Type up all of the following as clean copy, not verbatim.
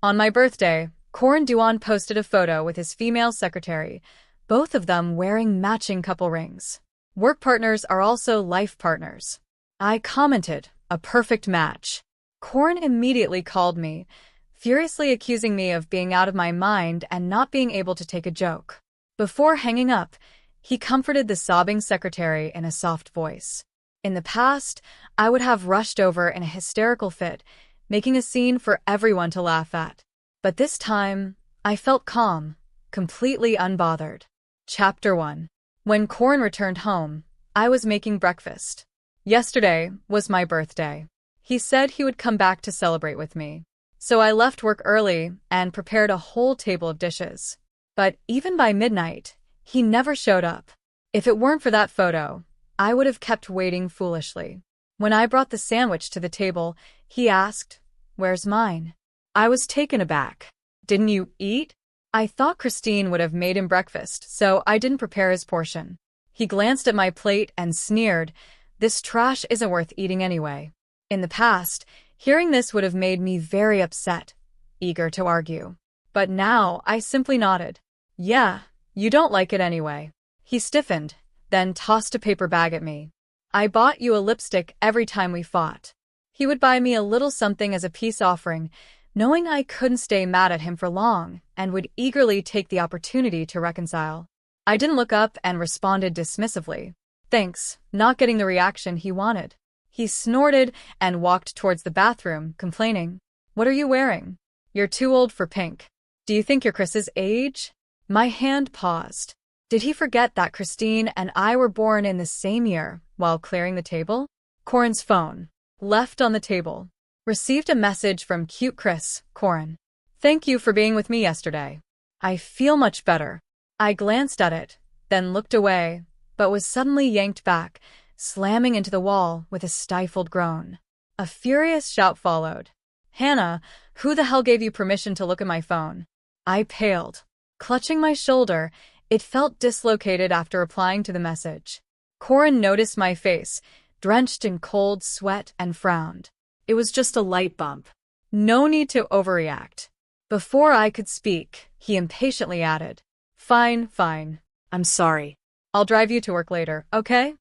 On my birthday, Corin Duan posted a photo with his female secretary, both of them wearing matching couple rings. Work partners are also life partners. I commented, a perfect match. Corin immediately called me, furiously accusing me of being out of my mind and not being able to take a joke. Before hanging up, he comforted the sobbing secretary in a soft voice. In the past, I would have rushed over in a hysterical fit, making a scene for everyone to laugh at. But this time, I felt calm, completely unbothered. Chapter 1. When Corin returned home, I was making breakfast. Yesterday was my birthday. He said he would come back to celebrate with me. So I left work early and prepared a whole table of dishes. But even by midnight, he never showed up. If it weren't for that photo, I would have kept waiting foolishly. When I brought the sandwich to the table, he asked, "Where's mine?" I was taken aback. "Didn't you eat?" I thought Christine would have made him breakfast, so I didn't prepare his portion. He glanced at my plate and sneered, "This trash isn't worth eating anyway." In the past, hearing this would have made me very upset, eager to argue. But now I simply nodded. "Yeah, you don't like it anyway." He stiffened, then tossed a paper bag at me. "I bought you a lipstick every time we fought." He would buy me a little something as a peace offering, knowing I couldn't stay mad at him for long and would eagerly take the opportunity to reconcile. I didn't look up and responded dismissively. "Thanks," not getting the reaction he wanted. He snorted and walked towards the bathroom, complaining, "What are you wearing? You're too old for pink. Do you think you're Chris's age?" My hand paused. Did he forget that Christine and I were born in the same year while clearing the table? Corin's phone. Left on the table. Received a message from cute Chris, Corin. "Thank you for being with me yesterday. I feel much better." I glanced at it, then looked away, but was suddenly yanked back, slamming into the wall with a stifled groan. A furious shout followed. "Hannah, who the hell gave you permission to look at my phone?" I paled. Clutching my shoulder, it felt dislocated after replying to the message. Corin noticed my face, drenched in cold sweat, and frowned. "It was just a light bump. No need to overreact." Before I could speak, he impatiently added, Fine. I'm sorry. I'll drive you to work later, okay?"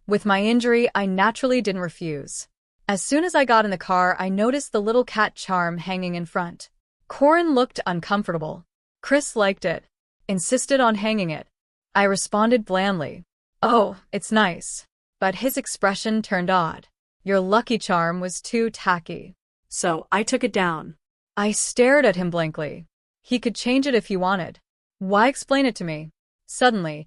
With my injury, I naturally didn't refuse. As soon as I got in the car, I noticed the little cat charm hanging in front. Corin looked uncomfortable. Chris liked it. Insisted on hanging it. I responded blandly, "Oh, it's nice." But his expression turned odd. "Your Lucky Charm was too tacky." So I took it down. I stared at him blankly. He could change it if he wanted. Why explain it to me? Suddenly,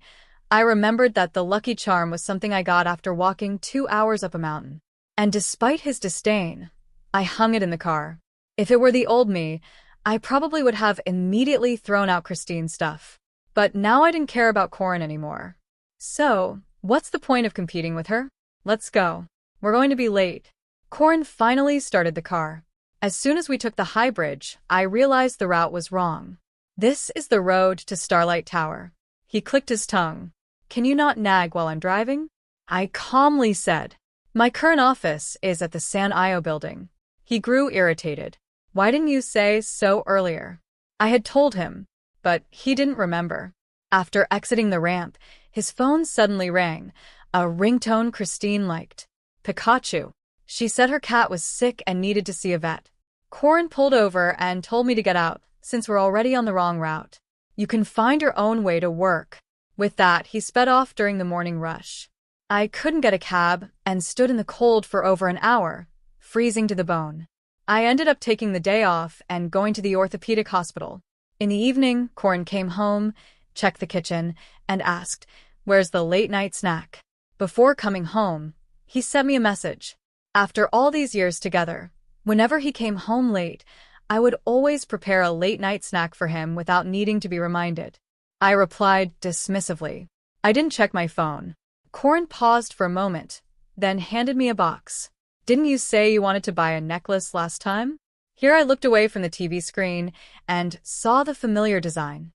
I remembered that the Lucky Charm was something I got after walking 2 hours up a mountain. And despite his disdain, I hung it in the car. If it were the old me, I probably would have immediately thrown out Christine's stuff. But now I didn't care about Corin anymore. So, what's the point of competing with her? Let's go. We're going to be late. Corin finally started the car. As soon as we took the high bridge, I realized the route was wrong. "This is the road to Starlight Tower." He clicked his tongue. "Can you not nag while I'm driving?" I calmly said, "My current office is at the San Io building." He grew irritated. "Why didn't you say so earlier?" I had told him, but he didn't remember. After exiting the ramp, his phone suddenly rang, a ringtone Christine liked. Pikachu. She said her cat was sick and needed to see a vet. Corin pulled over and told me to get out, since we're already on the wrong route. "You can find your own way to work." With that, he sped off during the morning rush. I couldn't get a cab and stood in the cold for over an hour, freezing to the bone. I ended up taking the day off and going to the orthopedic hospital. In the evening, Corin came home, checked the kitchen, and asked, "Where's the late-night snack?" Before coming home, he sent me a message. After all these years together, whenever he came home late, I would always prepare a late-night snack for him without needing to be reminded. I replied dismissively. I didn't check my phone. Corin paused for a moment, then handed me a box. "Didn't you say you wanted to buy a necklace last time?" Here I looked away from the TV screen and saw the familiar design.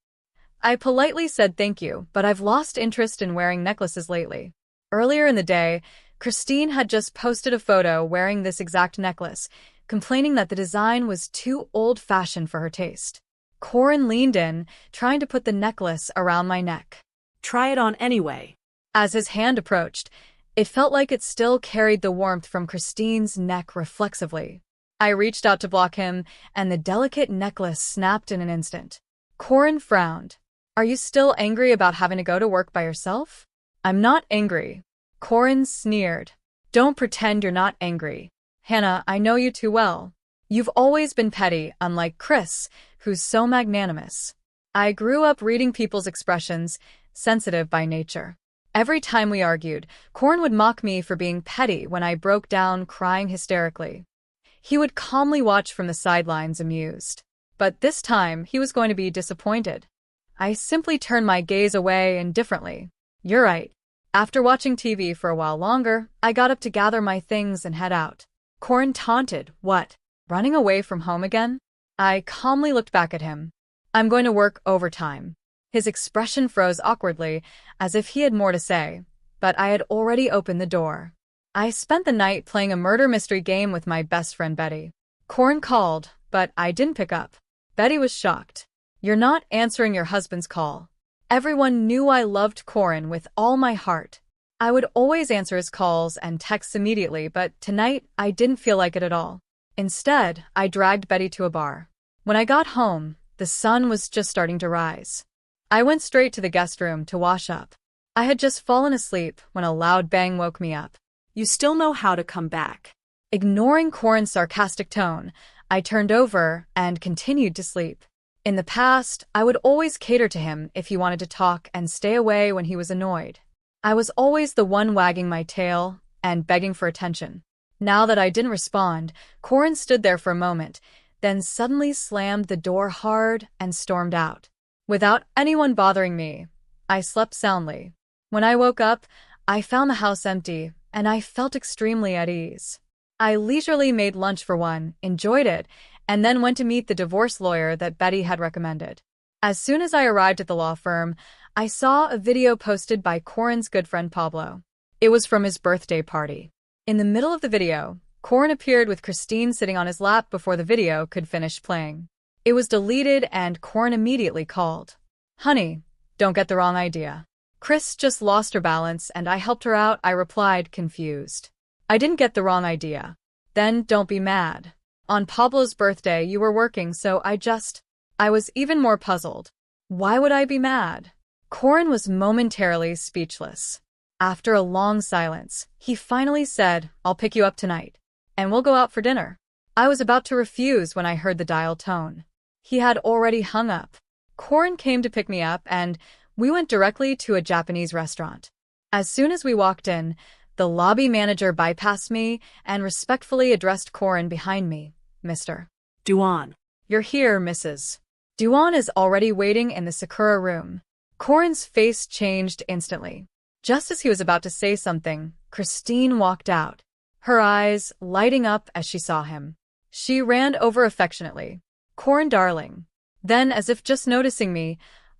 I politely said thank you, but I've lost interest in wearing necklaces lately. Earlier in the day, Christine had just posted a photo wearing this exact necklace, complaining that the design was too old-fashioned for her taste. Corin leaned in, trying to put the necklace around my neck. Try it on anyway. As his hand approached, it felt like it still carried the warmth from Christine's neck reflexively. I reached out to block him, and the delicate necklace snapped in an instant. Corin frowned. Are you still angry about having to go to work by yourself? I'm not angry. Corin sneered. Don't pretend you're not angry. Hannah, I know you too well. You've always been petty, unlike Chris, who's so magnanimous. I grew up reading people's expressions, sensitive by nature. Every time we argued, Corin would mock me for being petty when I broke down crying hysterically. He would calmly watch from the sidelines, amused. But this time, he was going to be disappointed. I simply turned my gaze away indifferently. You're right. After watching TV for a while longer, I got up to gather my things and head out. Corin taunted. What? Running away from home again? I calmly looked back at him. I'm going to work overtime. His expression froze awkwardly, as if he had more to say, but I had already opened the door. I spent the night playing a murder mystery game with my best friend Betty. Corin called, but I didn't pick up. Betty was shocked. You're not answering your husband's call. Everyone knew I loved Corin with all my heart. I would always answer his calls and texts immediately, but tonight I didn't feel like it at all. Instead, I dragged Betty to a bar. When I got home, the sun was just starting to rise. I went straight to the guest room to wash up. I had just fallen asleep when a loud bang woke me up. You still know how to come back. Ignoring Corin's sarcastic tone, I turned over and continued to sleep. In the past, I would always cater to him if he wanted to talk and stay away when he was annoyed. I was always the one wagging my tail and begging for attention. Now that I didn't respond, Corin stood there for a moment, then suddenly slammed the door hard and stormed out. Without anyone bothering me, I slept soundly. When I woke up, I found the house empty, and I felt extremely at ease. I leisurely made lunch for one, enjoyed it, and then went to meet the divorce lawyer that Betty had recommended. As soon as I arrived at the law firm, I saw a video posted by Corin's good friend Pablo. It was from his birthday party. In the middle of the video, Corin appeared with Christine sitting on his lap before the video could finish playing. It was deleted and Corin immediately called. Honey, don't get the wrong idea. Chris just lost her balance and I helped her out, I replied, confused. I didn't get the wrong idea. Then don't be mad. On Pablo's birthday you were working, so I was even more puzzled. Why would I be mad? Corin was momentarily speechless. After a long silence, he finally said, I'll pick you up tonight, and we'll go out for dinner. I was about to refuse when I heard the dial tone. He had already hung up. Corin came to pick me up, and we went directly to a Japanese restaurant. As soon as we walked in, the lobby manager bypassed me and respectfully addressed Corin behind me. Mr. Duan. You're here, Mrs. Duan is already waiting in the Sakura room. Corin's face changed instantly. Just as he was about to say something, Christine walked out, her eyes lighting up as she saw him. She ran over affectionately. Corin, darling. Then, as if just noticing me,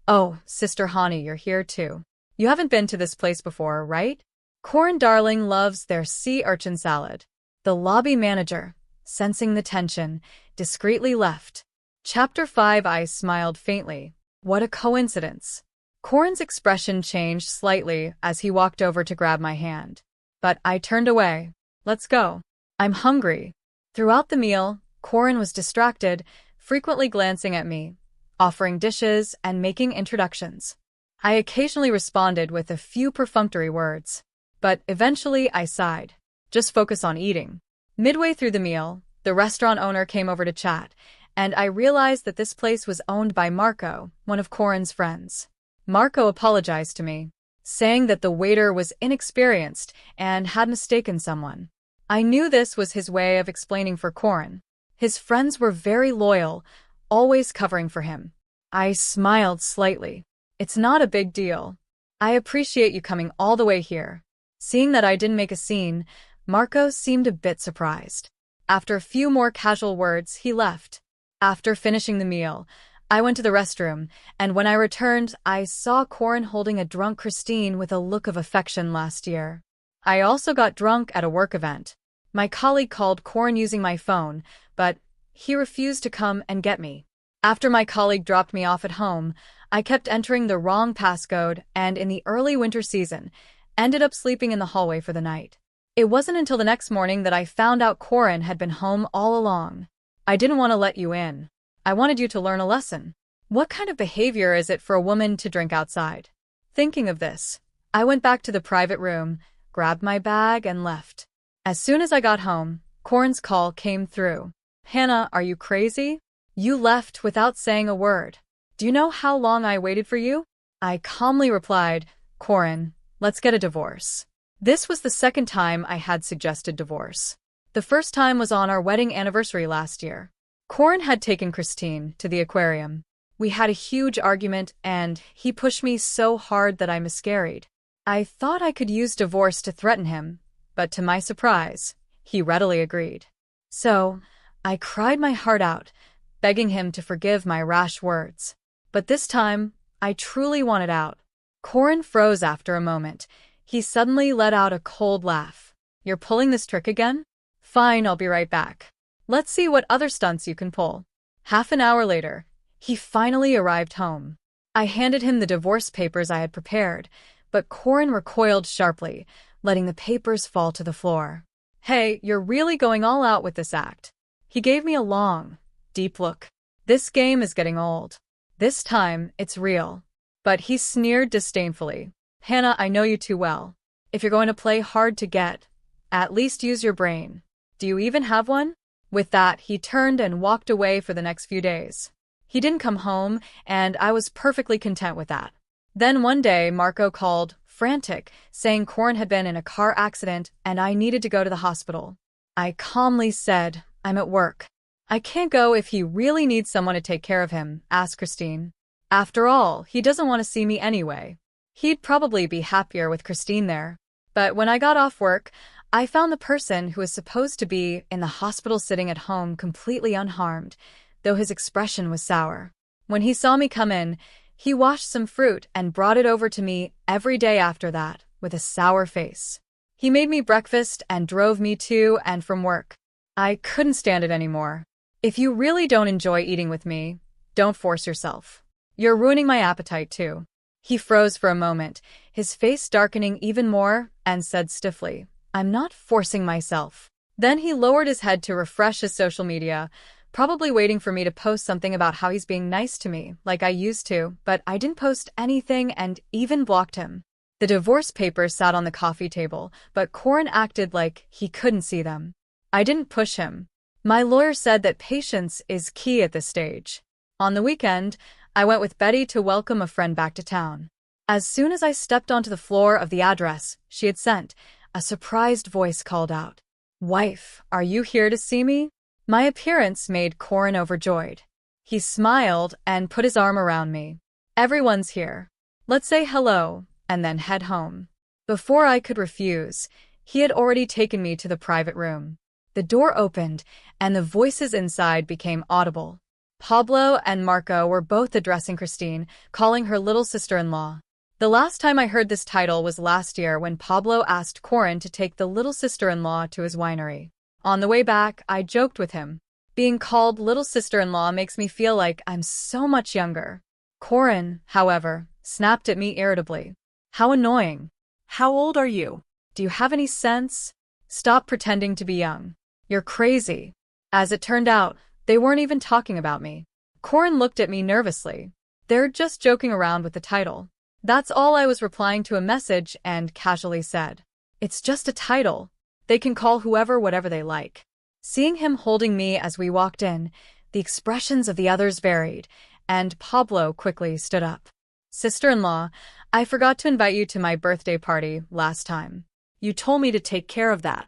oh, Sister Hani, you're here too. You haven't been to this place before, right? Corin, darling, loves their sea urchin salad. The lobby manager, sensing the tension, discreetly left. Chapter 5. I smiled faintly. What a coincidence. Corin's expression changed slightly as he walked over to grab my hand. But I turned away. Let's go. I'm hungry. Throughout the meal, Corin was distracted, frequently glancing at me, offering dishes and making introductions. I occasionally responded with a few perfunctory words. But eventually I sighed. Just focus on eating. Midway through the meal, the restaurant owner came over to chat, and I realized that this place was owned by Marco, one of Corin's friends. Marco apologized to me, saying that the waiter was inexperienced and had mistaken someone. I knew this was his way of explaining for Corin. His friends were very loyal, always covering for him. I smiled slightly. It's not a big deal. I appreciate you coming all the way here. Seeing that I didn't make a scene, Marco seemed a bit surprised. After a few more casual words, he left. After finishing the meal, I went to the restroom, and when I returned, I saw Corin holding a drunk Christine with a look of affection last year. I also got drunk at a work event. My colleague called Corin using my phone, but he refused to come and get me. After my colleague dropped me off at home, I kept entering the wrong passcode and in the early winter season, ended up sleeping in the hallway for the night. It wasn't until the next morning that I found out Corin had been home all along. I didn't want to let you in. I wanted you to learn a lesson. What kind of behavior is it for a woman to drink outside? Thinking of this, I went back to the private room, grabbed my bag, and left. As soon as I got home, Corin's call came through. Hannah, are you crazy? You left without saying a word. Do you know how long I waited for you? I calmly replied, Corin, let's get a divorce. This was the second time I had suggested divorce. The first time was on our wedding anniversary last year. Corin had taken Christine to the aquarium. We had a huge argument and he pushed me so hard that I miscarried. I thought I could use divorce to threaten him, but to my surprise, he readily agreed. So, I cried my heart out, begging him to forgive my rash words. But this time, I truly wanted out. Corin froze after a moment. He suddenly let out a cold laugh. You're pulling this trick again? Fine, I'll be right back. Let's see what other stunts you can pull. Half an hour later, he finally arrived home. I handed him the divorce papers I had prepared, but Corin recoiled sharply, letting the papers fall to the floor. Hey, you're really going all out with this act. He gave me a long, deep look. This game is getting old. This time, it's real. But he sneered disdainfully. Hannah, I know you too well. If you're going to play hard to get, at least use your brain. Do you even have one? With that, he turned and walked away for the next few days. He didn't come home, and I was perfectly content with that. Then one day, Marco called, frantic, saying Corin had been in a car accident and I needed to go to the hospital. I calmly said, I'm at work. I can't go if he really needs someone to take care of him, asked Christine. After all, he doesn't want to see me anyway. He'd probably be happier with Christine there. But when I got off work, I found the person who was supposed to be in the hospital sitting at home completely unharmed, though his expression was sour. When he saw me come in, he washed some fruit and brought it over to me every day after that, with a sour face. He made me breakfast and drove me to and from work. I couldn't stand it anymore. If you really don't enjoy eating with me, don't force yourself. You're ruining my appetite too. He froze for a moment, his face darkening even more, and said stiffly, I'm not forcing myself. Then he lowered his head to refresh his social media, probably waiting for me to post something about how he's being nice to me, like I used to, but I didn't post anything and even blocked him. The divorce papers sat on the coffee table, but Corin acted like he couldn't see them. I didn't push him. My lawyer said that patience is key at this stage. On the weekend, I went with Betty to welcome a friend back to town. As soon as I stepped onto the floor of the address she had sent, a surprised voice called out, Wife, are you here to see me? My appearance made Corin overjoyed. He smiled and put his arm around me. Everyone's here. Let's say hello, and then head home. Before I could refuse, he had already taken me to the private room. The door opened, and the voices inside became audible. Pablo and Marco were both addressing Christine, calling her little sister-in-law. The last time I heard this title was last year when Pablo asked Corin to take the little sister-in-law to his winery. On the way back, I joked with him. Being called little sister-in-law makes me feel like I'm so much younger. Corin, however, snapped at me irritably. How annoying. How old are you? Do you have any sense? Stop pretending to be young. You're crazy. As it turned out, they weren't even talking about me. Corin looked at me nervously. They're just joking around with the title. That's all. I was replying to a message and casually said, It's just a title. They can call whoever whatever they like. Seeing him holding me as we walked in, the expressions of the others varied, and Pablo quickly stood up. Sister-in-law, I forgot to invite you to my birthday party last time. You told me to take care of that.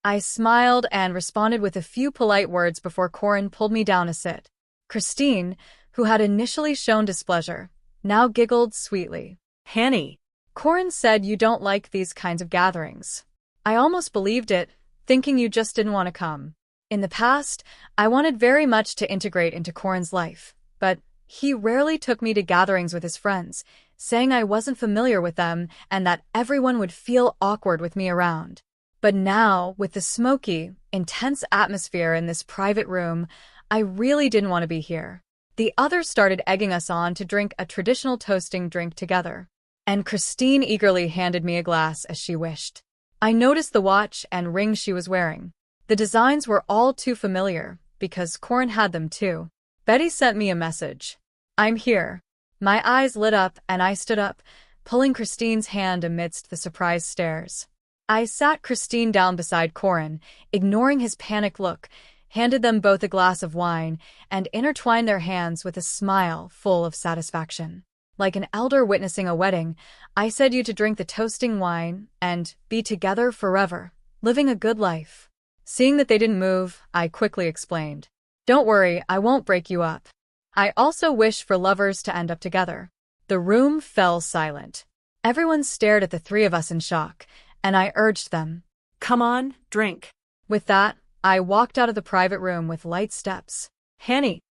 I smiled and responded with a few polite words before Corin pulled me down a sit. Christine, who had initially shown displeasure, now giggled sweetly. Hanny. Corin said you don't like these kinds of gatherings. I almost believed it, thinking you just didn't want to come. In the past, I wanted very much to integrate into Corin's life, but he rarely took me to gatherings with his friends, saying I wasn't familiar with them and that everyone would feel awkward with me around. But now, with the smoky, intense atmosphere in this private room, I really didn't want to be here. The others started egging us on to drink a traditional toasting drink together, and Christine eagerly handed me a glass as she wished. I noticed the watch and ring she was wearing. The designs were all too familiar, because Corin had them too. Betty sent me a message. "I'm here." My eyes lit up and I stood up, pulling Christine's hand amidst the surprised stares. I sat Christine down beside Corin, ignoring his panicked look, handed them both a glass of wine, and intertwined their hands with a smile full of satisfaction. Like an elder witnessing a wedding, I said you to drink the toasting wine and be together forever, living a good life. Seeing that they didn't move, I quickly explained. "Don't worry, I won't break you up. I also wish for lovers to end up together." The room fell silent. Everyone stared at the three of us in shock, and I urged them. Come on, drink. With that, I walked out of the private room with light steps. Hanny.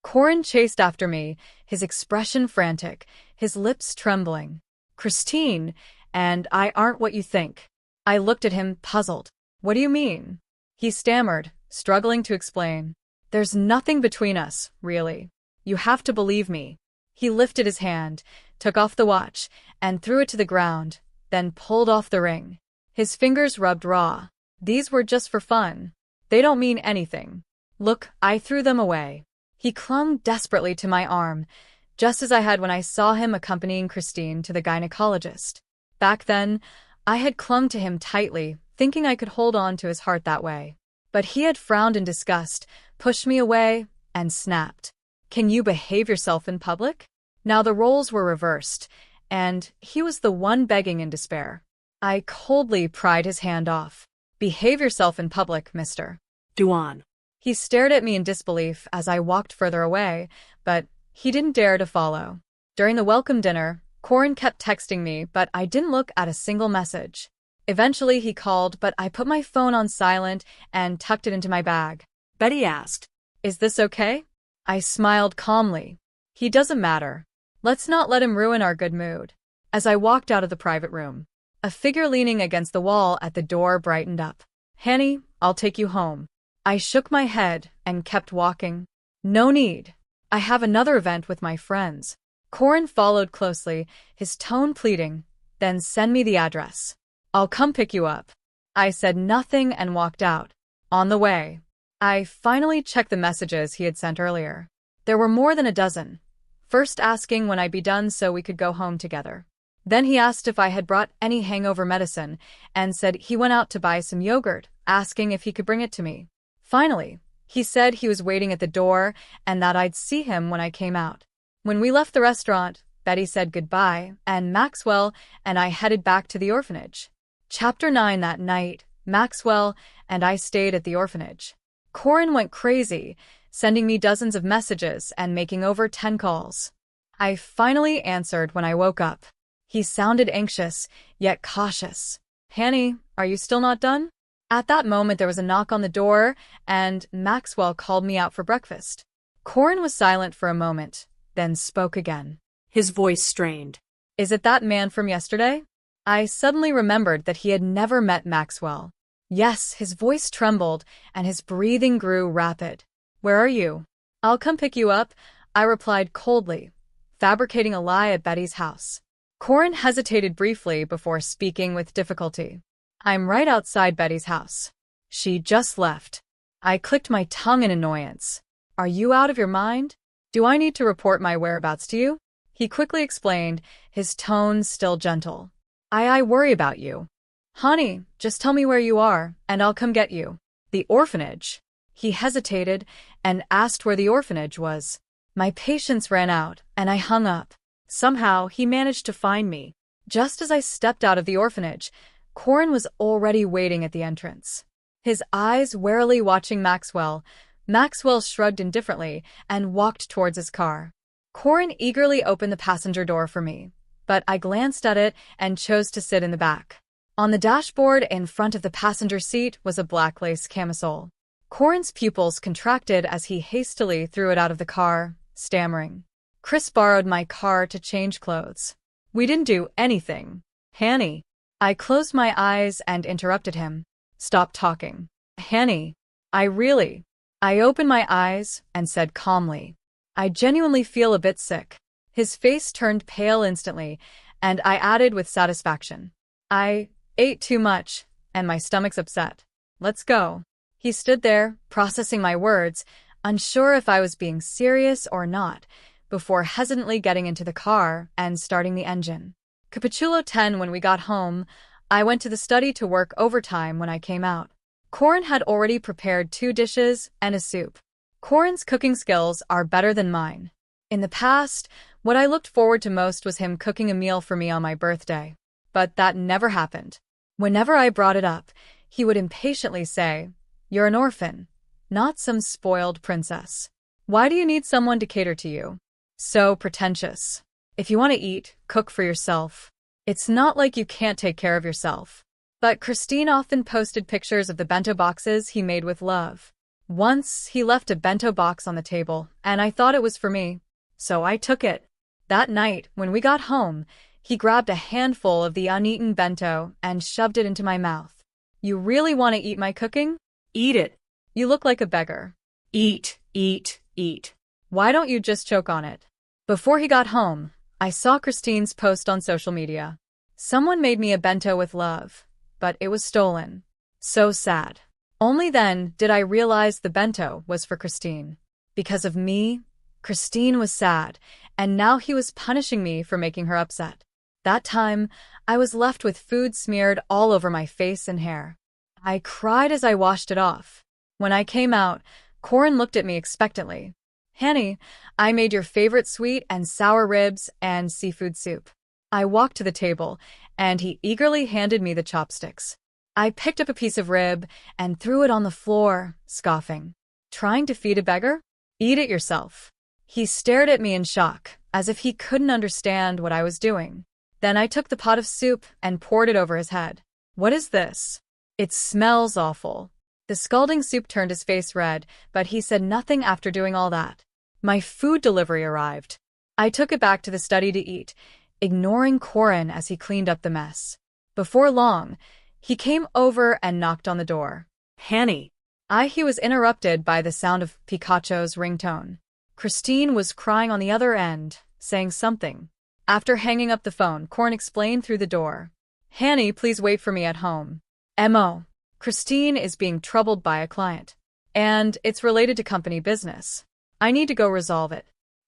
Corin chased after me, his expression frantic, his lips trembling. "Christine and I aren't what you think." I looked at him, puzzled. "What do you mean?" He stammered, struggling to explain. "There's nothing between us, really. You have to believe me." He lifted his hand, took off the watch, and threw it to the ground, then pulled off the ring. His fingers rubbed raw. "These were just for fun. They don't mean anything. Look," I threw them away. He clung desperately to my arm, just as I had when I saw him accompanying Christine to the gynecologist. Back then, I had clung to him tightly, thinking I could hold on to his heart that way. But he had frowned in disgust, pushed me away, and snapped. "Can you behave yourself in public?" Now the roles were reversed, and he was the one begging in despair. I coldly pried his hand off. "Behave yourself in public, mister." Duan. He stared at me in disbelief as I walked further away, but he didn't dare to follow. During the welcome dinner, Corin kept texting me, but I didn't look at a single message. Eventually he called, but I put my phone on silent and tucked it into my bag. Betty asked. "Is this okay?" I smiled calmly. "He doesn't matter. Let's not let him ruin our good mood." As I walked out of the private room, a figure leaning against the wall at the door brightened up. "Hanny, I'll take you home." I shook my head and kept walking. "No need. I have another event with my friends." Corin followed closely, his tone pleading, "Then send me the address. I'll come pick you up." I said nothing and walked out. On the way, I finally checked the messages he had sent earlier. There were more than a dozen. First asking when I'd be done so we could go home together. Then he asked if I had brought any hangover medicine and said he went out to buy some yogurt, asking if he could bring it to me. Finally, he said he was waiting at the door and that I'd see him when I came out. When we left the restaurant, Betty said goodbye, and Maxwell and I headed back to the orphanage. Chapter 9. That night, Maxwell and I stayed at the orphanage. Corin went crazy, sending me dozens of messages and making over 10 calls. I finally answered when I woke up. He sounded anxious, yet cautious. "Hanny, are you still not done?" At that moment there was a knock on the door, and Maxwell called me out for breakfast. Corin was silent for a moment, then spoke again. His voice strained. "Is it that man from yesterday?" I suddenly remembered that he had never met Maxwell. Yes, his voice trembled, and his breathing grew rapid. "Where are you?" "I'll come pick you up," I replied coldly, fabricating a lie at Betty's house. Corin hesitated briefly before speaking with difficulty. "I'm right outside Betty's house. She just left." I clicked my tongue in annoyance. "Are you out of your mind? Do I need to report my whereabouts to you?" He quickly explained, his tone still gentle. I worry about you. Honey, just tell me where you are, and I'll come get you." "The orphanage." He hesitated and asked where the orphanage was. My patience ran out, and I hung up. Somehow, he managed to find me. Just as I stepped out of the orphanage, Corin was already waiting at the entrance. His eyes warily watching Maxwell. Maxwell shrugged indifferently and walked towards his car. Corin eagerly opened the passenger door for me, but I glanced at it and chose to sit in the back. On the dashboard in front of the passenger seat was a black lace camisole. Corin's pupils contracted as he hastily threw it out of the car, stammering. "Chris borrowed my car to change clothes. We didn't do anything. Hanny." I closed my eyes and interrupted him. Stop talking. Hanny, I opened my eyes and said calmly, I genuinely feel a bit sick. His face turned pale instantly, and I added with satisfaction, I ate too much, and my stomach's upset. Let's go. He stood there, processing my words, unsure if I was being serious or not, before hesitantly getting into the car and starting the engine. Capitulo 10. When we got home, I went to the study to work overtime when I came out. Corin had already prepared 2 dishes and a soup. Corin's cooking skills are better than mine. In the past, what I looked forward to most was him cooking a meal for me on my birthday. But that never happened. Whenever I brought it up, he would impatiently say, You're an orphan, not some spoiled princess. Why do you need someone to cater to you? So pretentious. If you want to eat, cook for yourself. It's not like you can't take care of yourself. But Christine often posted pictures of the bento boxes he made with love. Once, he left a bento box on the table, and I thought it was for me. So I took it. That night, when we got home, he grabbed a handful of the uneaten bento and shoved it into my mouth. You really want to eat my cooking? Eat it. You look like a beggar. Eat, eat, eat. Why don't you just choke on it? Before he got home, I saw Christine's post on social media. Someone made me a bento with love, but it was stolen. So sad. Only then did I realize the bento was for Christine. Because of me, Christine was sad, and now he was punishing me for making her upset. That time, I was left with food smeared all over my face and hair. I cried as I washed it off. When I came out, Corin looked at me expectantly. Hanny, I made your favorite sweet and sour ribs and seafood soup. I walked to the table, and he eagerly handed me the chopsticks. I picked up a piece of rib and threw it on the floor, scoffing. Trying to feed a beggar? Eat it yourself. He stared at me in shock, as if he couldn't understand what I was doing. Then I took the pot of soup and poured it over his head. What is this? It smells awful. The scalding soup turned his face red, but he said nothing after doing all that. My food delivery arrived. I took it back to the study to eat, ignoring Corin as he cleaned up the mess. Before long, he came over and knocked on the door. Hanny. He was interrupted by the sound of Pikachu's ringtone. Christine was crying on the other end, saying something. After hanging up the phone, Corin explained through the door. Hanny, please wait for me at home. M.O. Christine is being troubled by a client. And it's related to company business. I need to go resolve it.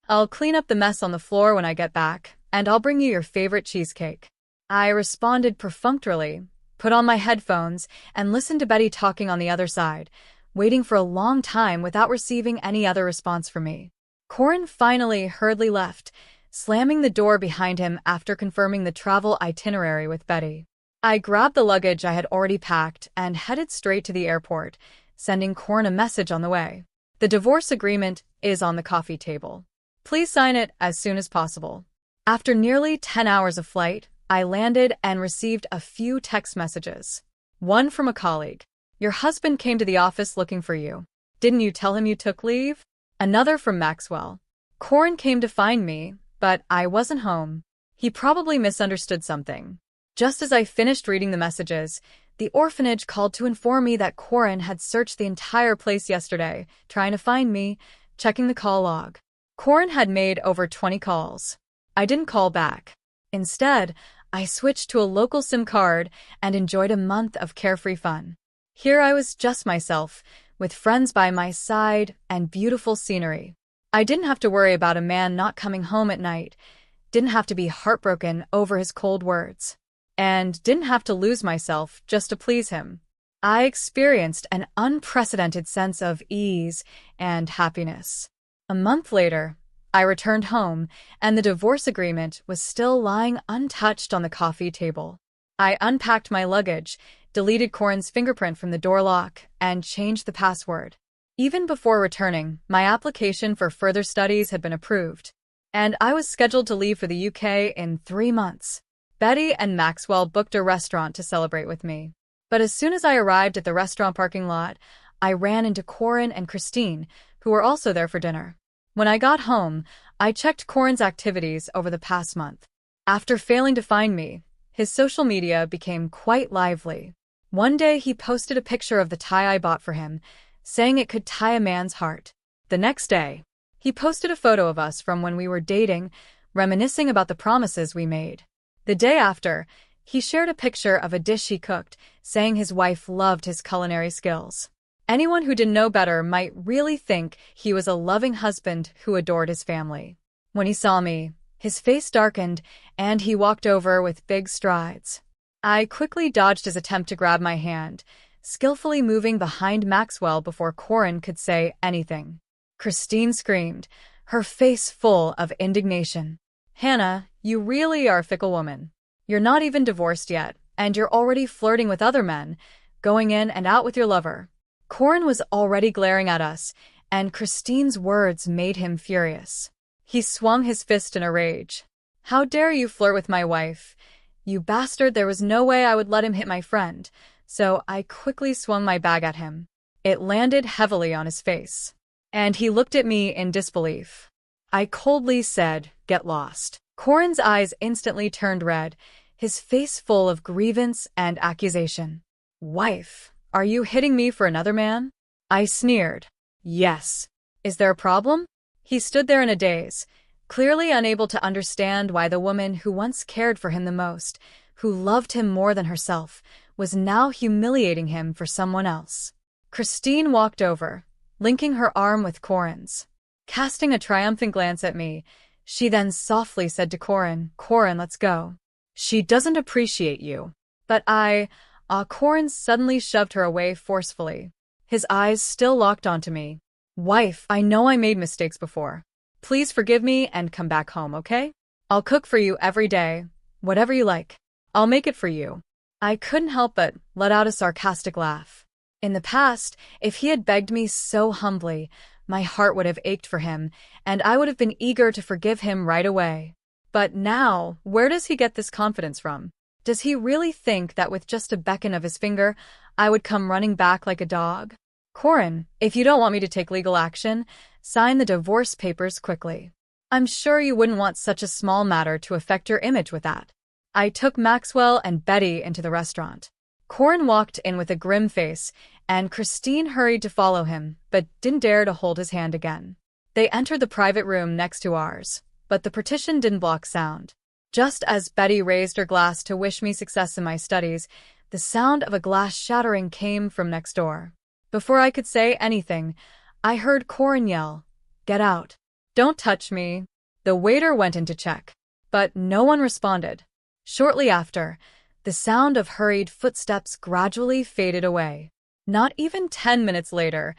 I'll clean up the mess on the floor when I get back, and I'll bring you your favorite cheesecake. I responded perfunctorily, put on my headphones, and listened to Betty talking on the other side, waiting for a long time without receiving any other response from me. Corin finally hurriedly left, slamming the door behind him after confirming the travel itinerary with Betty. I grabbed the luggage I had already packed and headed straight to the airport, sending Corin a message on the way. The divorce agreement is on the coffee table. Please sign it as soon as possible. After nearly 10 hours of flight, I landed and received a few text messages. One from a colleague. Your husband came to the office looking for you. Didn't you tell him you took leave? Another from Maxwell. Corin came to find me, but I wasn't home. He probably misunderstood something. Just as I finished reading the messages, the orphanage called to inform me that Corin had searched the entire place yesterday, trying to find me, checking the call log. Corin had made over 20 calls. I didn't call back. Instead, I switched to a local SIM card and enjoyed a month of carefree fun. Here I was just myself, with friends by my side and beautiful scenery. I didn't have to worry about a man not coming home at night, didn't have to be heartbroken over his cold words, and didn't have to lose myself just to please him. I experienced an unprecedented sense of ease and happiness. A month later, I returned home, and the divorce agreement was still lying untouched on the coffee table. I unpacked my luggage, deleted Corin's fingerprint from the door lock, and changed the password. Even before returning, my application for further studies had been approved, and I was scheduled to leave for the UK in 3 months. Betty and Maxwell booked a restaurant to celebrate with me. But as soon as I arrived at the restaurant parking lot, I ran into Corin and Christine, who were also there for dinner. When I got home, I checked Corin's activities over the past month. After failing to find me, His social media became quite lively. One day he posted a picture of the tie I bought for him, saying it could tie a man's heart. The next day, he posted a photo of us from when we were dating, reminiscing about the promises we made. The day after, he shared a picture of a dish he cooked, saying his wife loved his culinary skills. Anyone who didn't know better might really think he was a loving husband who adored his family. When he saw me, his face darkened, and he walked over with big strides. I quickly dodged his attempt to grab my hand, skillfully moving behind Maxwell before Corin could say anything. Christine screamed, her face full of indignation. "Hannah, you really are a fickle woman. You're not even divorced yet, and you're already flirting with other men, going in and out with your lover." Corin was already glaring at us, and Christine's words made him furious. He swung his fist in a rage. "How dare you flirt with my wife? You bastard, there was no way I would let him hit my friend," so I quickly swung my bag at him. It landed heavily on his face, and he looked at me in disbelief. I coldly said, "Get lost." Corin's eyes instantly turned red, his face full of grievance and accusation. "Wife, are you hitting me for another man?" I sneered. "Yes. Is there a problem?" He stood there in a daze, clearly unable to understand why the woman who once cared for him the most, who loved him more than herself, was now humiliating him for someone else. Christine walked over, linking her arm with Corin's. Casting a triumphant glance at me, she then softly said to Corin, "Corin, let's go." "She doesn't appreciate you." "But Corin suddenly shoved her away forcefully. His eyes still locked onto me. "Wife, I know I made mistakes before. Please forgive me and come back home, okay? I'll cook for you every day, whatever you like. I'll make it for you." I couldn't help but let out a sarcastic laugh. In the past, if he had begged me so humbly, my heart would have ached for him, and I would have been eager to forgive him right away. But now, where does he get this confidence from? Does he really think that with just a beckon of his finger, I would come running back like a dog? "Corin, if you don't want me to take legal action, sign the divorce papers quickly. I'm sure you wouldn't want such a small matter to affect your image with that." I took Maxwell and Betty into the restaurant. Corin walked in with a grim face, and Christine hurried to follow him, but didn't dare to hold his hand again. They entered the private room next to ours, but the partition didn't block sound. Just as Betty raised her glass to wish me success in my studies, the sound of a glass shattering came from next door. Before I could say anything, I heard Corin yell, "Get out. Don't touch me." The waiter went in to check, but no one responded. Shortly after, the sound of hurried footsteps gradually faded away. Not even 10 minutes later,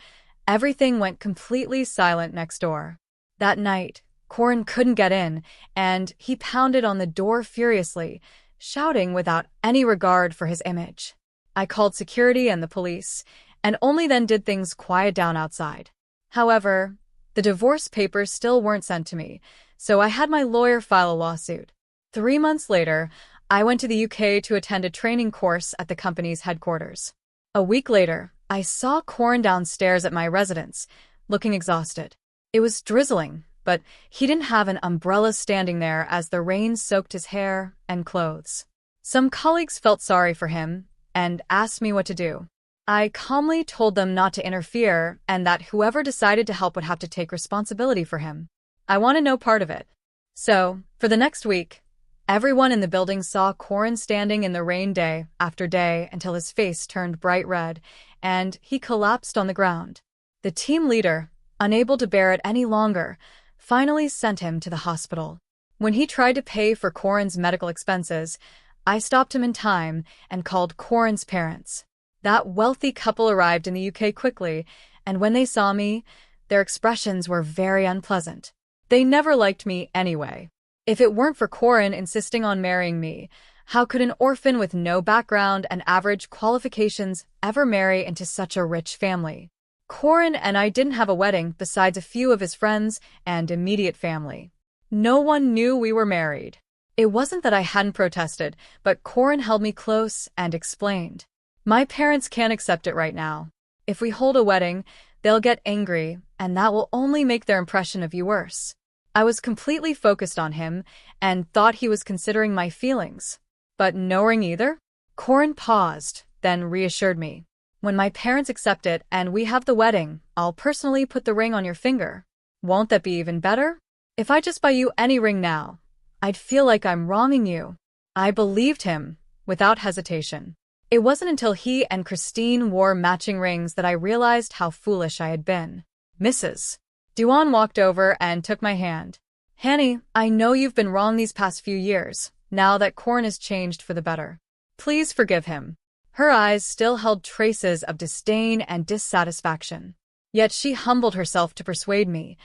everything went completely silent next door. That night, Corin couldn't get in, and he pounded on the door furiously, shouting without any regard for his image. I called security and the police, and only then did things quiet down outside. However, the divorce papers still weren't sent to me, so I had my lawyer file a lawsuit. 3 months later, I went to the UK to attend a training course at the company's headquarters. A week later, I saw Corin downstairs at my residence, looking exhausted. It was drizzling, but he didn't have an umbrella standing there as the rain soaked his hair and clothes. Some colleagues felt sorry for him and asked me what to do. I calmly told them not to interfere and that whoever decided to help would have to take responsibility for him. I wanted no part of it. So, for the next week, everyone in the building saw Corin standing in the rain day after day until his face turned bright red and he collapsed on the ground. The team leader, unable to bear it any longer, finally sent him to the hospital. When he tried to pay for Corin's medical expenses, I stopped him in time and called Corin's parents. That wealthy couple arrived in the UK quickly, and when they saw me, their expressions were very unpleasant. They never liked me anyway. If it weren't for Corin insisting on marrying me, how could an orphan with no background and average qualifications ever marry into such a rich family? Corin and I didn't have a wedding besides a few of his friends and immediate family. No one knew we were married. It wasn't that I hadn't protested, but Corin held me close and explained. "My parents can't accept it right now. If we hold a wedding, they'll get angry, and that will only make their impression of you worse." I was completely focused on him and thought he was considering my feelings. But no ring either? Corin paused, then reassured me. When my parents accept it and we have the wedding, I'll personally put the ring on your finger. Won't that be even better? If I just buy you any ring now, I'd feel like I'm wronging you. I believed him, without hesitation. It wasn't until he and Christine wore matching rings that I realized how foolish I had been. Mrs. Duan walked over and took my hand. Hanny, I know you've been wrong these past few years, now that Corin has changed for the better. Please forgive him. Her eyes still held traces of disdain and dissatisfaction. Yet she humbled herself to persuade me,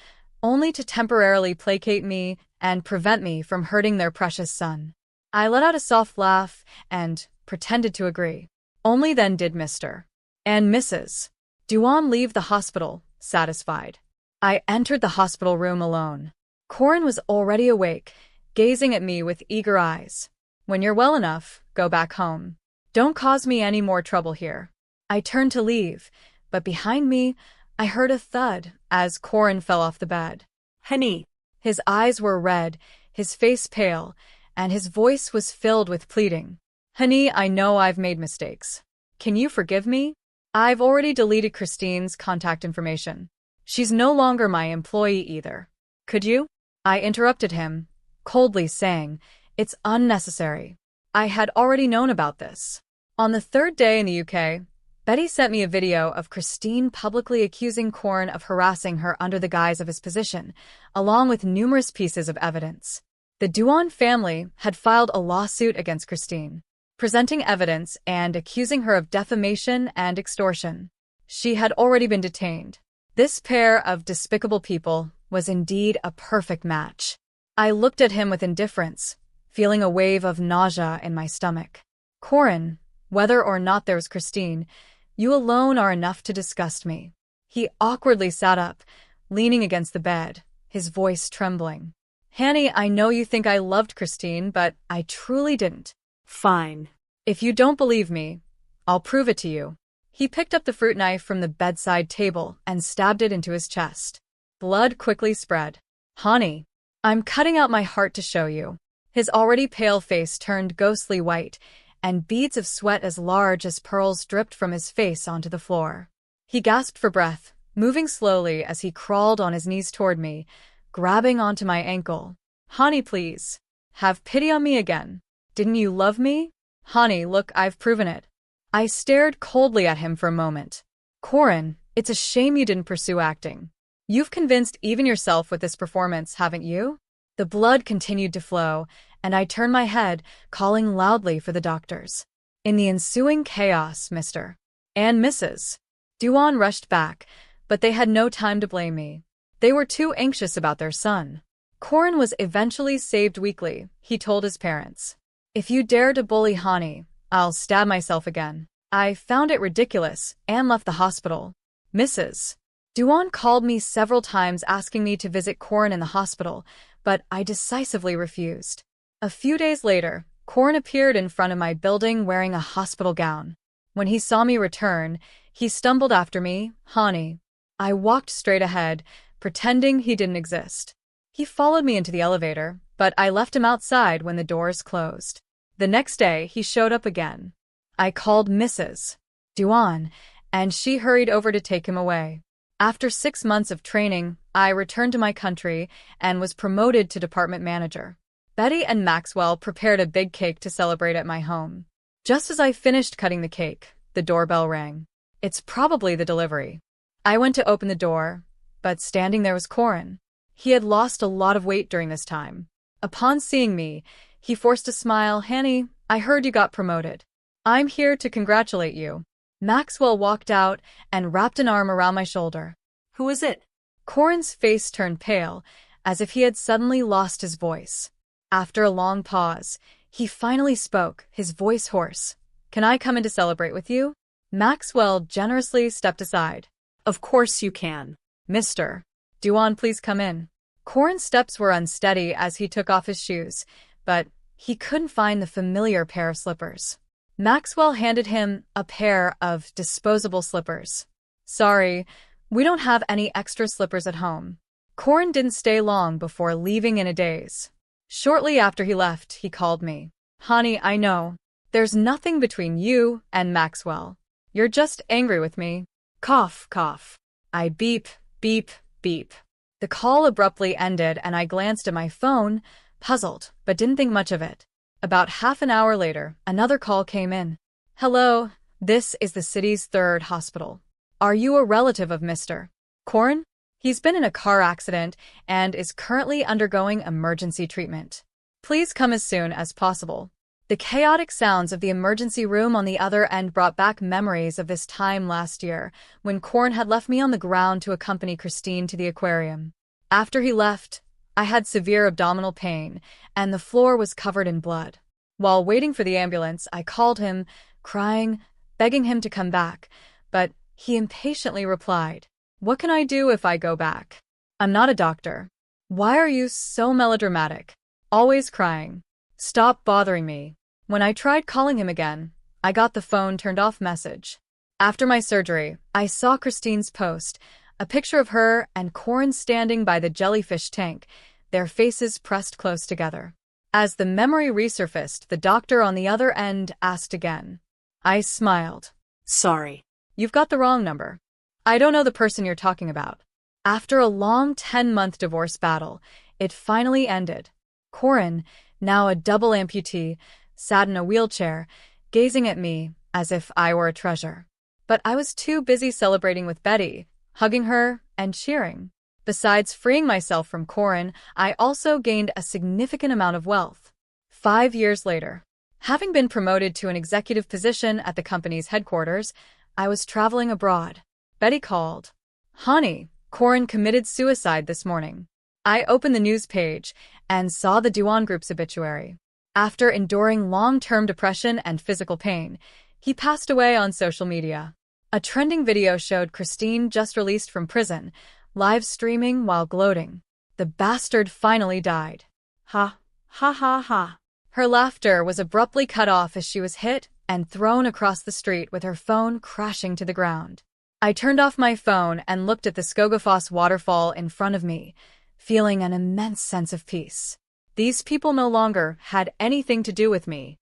only to temporarily placate me and prevent me from hurting their precious son. I let out a soft laugh and pretended to agree. Only then did Mr. and Mrs. Duan leave the hospital, satisfied. I entered the hospital room alone. Corin was already awake, gazing at me with eager eyes. When you're well enough, go back home. Don't cause me any more trouble here. I turned to leave, but behind me, I heard a thud as Corin fell off the bed. Honey. His eyes were red, his face pale, and his voice was filled with pleading. Honey, I know I've made mistakes. Can you forgive me? I've already deleted Christine's contact information. She's no longer my employee either. Could you? I interrupted him, coldly saying, it's unnecessary. I had already known about this. On the third day in the UK, Betty sent me a video of Christine publicly accusing Corin of harassing her under the guise of his position, along with numerous pieces of evidence. The Duan family had filed a lawsuit against Christine, presenting evidence and accusing her of defamation and extortion. She had already been detained. This pair of despicable people was indeed a perfect match. I looked at him with indifference, feeling a wave of nausea in my stomach. Corin, whether or not there was Christine, you alone are enough to disgust me. He awkwardly sat up, leaning against the bed, his voice trembling. Hanny, I know you think I loved Christine, but I truly didn't. Fine. If you don't believe me, I'll prove it to you. He picked up the fruit knife from the bedside table and stabbed it into his chest. Blood quickly spread. Honey, I'm cutting out my heart to show you. His already pale face turned ghostly white, and beads of sweat as large as pearls dripped from his face onto the floor. He gasped for breath, moving slowly as he crawled on his knees toward me, grabbing onto my ankle. Honey, please. Have pity on me again. Didn't you love me? Honey, look, I've proven it. I stared coldly at him for a moment. Corin, it's a shame you didn't pursue acting. You've convinced even yourself with this performance, haven't you? The blood continued to flow, and I turned my head, calling loudly for the doctors. In the ensuing chaos, Mr. and Mrs. Duan rushed back, but they had no time to blame me. They were too anxious about their son. Corin was eventually saved weakly, he told his parents. If you dare to bully Hani, I'll stab myself again. I found it ridiculous and left the hospital. Mrs. Duan called me several times asking me to visit Corin in the hospital, but I decisively refused. A few days later, Corin appeared in front of my building wearing a hospital gown. When he saw me return, he stumbled after me, Hani. I walked straight ahead, pretending he didn't exist. He followed me into the elevator, but I left him outside when the doors closed. The next day, he showed up again. I called Mrs. Duan, and she hurried over to take him away. After 6 months of training, I returned to my country and was promoted to department manager. Betty and Maxwell prepared a big cake to celebrate at my home. Just as I finished cutting the cake, the doorbell rang. It's probably the delivery. I went to open the door, but standing there was Corin. He had lost a lot of weight during this time. Upon seeing me, he forced a smile. Hanny, I heard you got promoted. I'm here to congratulate you. Maxwell walked out and wrapped an arm around my shoulder. Who is it? Corin's face turned pale, as if he had suddenly lost his voice. After a long pause, he finally spoke, his voice hoarse. Can I come in to celebrate with you? Maxwell generously stepped aside. Of course you can. Mr. Duan, please come in. Corin's steps were unsteady as he took off his shoes, but he couldn't find the familiar pair of slippers. Maxwell handed him a pair of disposable slippers. Sorry, we don't have any extra slippers at home. Corin didn't stay long before leaving in a daze. Shortly after he left, he called me. Honey, I know. There's nothing between you and Maxwell. You're just angry with me. Cough, cough. I beep, beep, beep. The call abruptly ended and I glanced at my phone, puzzled, but didn't think much of it. About half an hour later, another call came in. Hello, this is the city's third hospital. Are you a relative of Mr. Corin? He's been in a car accident and is currently undergoing emergency treatment. Please come as soon as possible. The chaotic sounds of the emergency room on the other end brought back memories of this time last year, when Corin had left me on the ground to accompany Christine to the aquarium. After he left, I had severe abdominal pain, and the floor was covered in blood. While waiting for the ambulance, I called him, crying, begging him to come back, but he impatiently replied, "What can I do if I go back? I'm not a doctor." Why are you so melodramatic? Always crying. Stop bothering me. When I tried calling him again, I got the phone turned off message. After my surgery, I saw Christine's post, a picture of her and Corin standing by the jellyfish tank, their faces pressed close together. As the memory resurfaced, the doctor on the other end asked again. I smiled. Sorry. You've got the wrong number. I don't know the person you're talking about. After a long 10-month divorce battle, it finally ended. Corin, now a double amputee, sat in a wheelchair, gazing at me as if I were a treasure. But I was too busy celebrating with Betty, hugging her and cheering. Besides freeing myself from Corin, I also gained a significant amount of wealth. 5 years later, having been promoted to an executive position at the company's headquarters, I was traveling abroad. Betty called. Honey, Corin committed suicide this morning. I opened the news page and saw the Duan Group's obituary. After enduring long-term depression and physical pain, he passed away on social media. A trending video showed Christine just released from prison, live streaming while gloating. The bastard finally died. Ha, ha ha ha. Her laughter was abruptly cut off as she was hit and thrown across the street with her phone crashing to the ground. I turned off my phone and looked at the Skogafoss waterfall in front of me, feeling an immense sense of peace. These people no longer had anything to do with me.